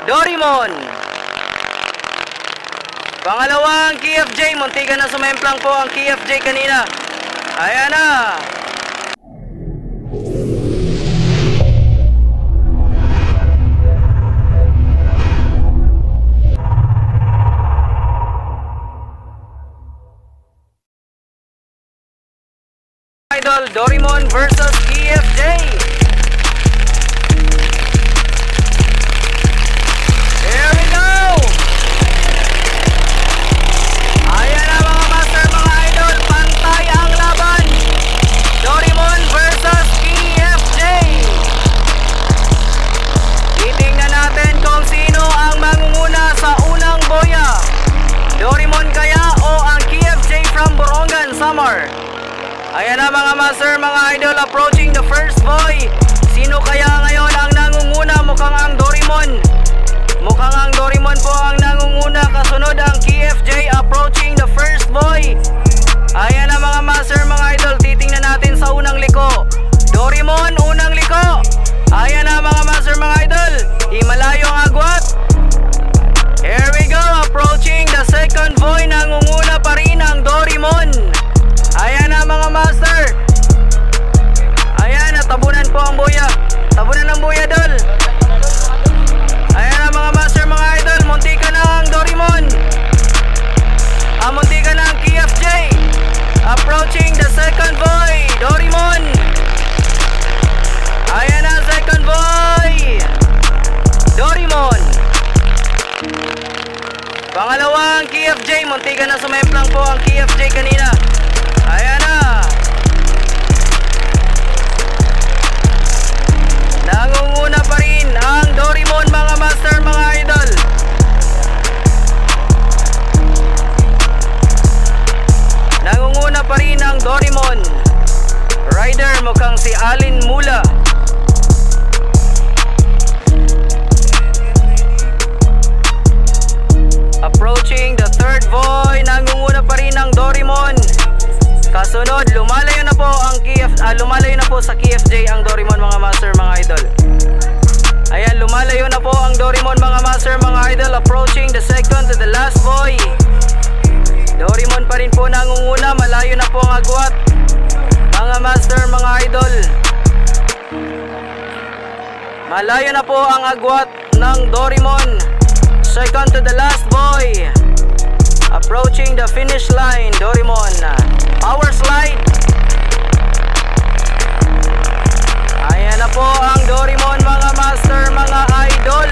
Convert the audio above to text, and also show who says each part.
Speaker 1: Doraemon. Pangalawang KFJ, muntikan na sumemplang po ang KFJ kanina. Ayan na. Idol, Doraemon versus KFJ. Here we go. Ayan na mga master, mga idol, pantay ang laban. Doraemon versus KFJ. Titingnan natin kung sino ang mangunguna sa unang boya. Doraemon kaya o ang KFJ from Borongan, Samar? Ayan na mga master, mga idol, approaching the first boy. Sino kaya ngayon ang nangunguna? Mukhang ang Doraemon. Mukhang ang Doraemon po ang nangunguna. Kasunod ang KFJ approaching the first boy. Ayan na mga master, mga idol, titingnan natin sa unang liko. Doraemon, unang liko. Ayan na mga master, mga idol, di malayo ang agwat. Here we go, approaching the second boy. Nangunguna pa rin ang Doraemon. Ayan na mga master. Ayan, natabunan po ang buya. Tabunan ang buya, dol. Ayan na mga master, mga idol, muntika na ang Doraemon. Muntika na ang KFJ. Approaching the second boy, Doraemon. Ayan na, second boy, Doraemon. Pangalawang KFJ, muntika na sumemplang po ang KFJ kanina. Ayan na. Nangunguna pa rin ang Doraemon mga master, mga idol. Nangunguna pa rin ang Doraemon. Rider mukhang si Alin Mula. Approaching the third boy. Nangunguna pa rin ang Doraemon. Kasunod, lumalayo na po sa KFJ ang Doraemon mga master, mga idol. Ayan, lumalayo na po ang Doraemon mga master, mga idol. Approaching the second to the last boy. Doraemon pa rin po nangunguna. Malayo na po ang agwat, mga master, mga idol. Malayo na po ang agwat ng Doraemon. Second to the last boy. Approaching the finish line, Doraemon. Power slide. Ayan na po ang Doraemon mga master, mga idol.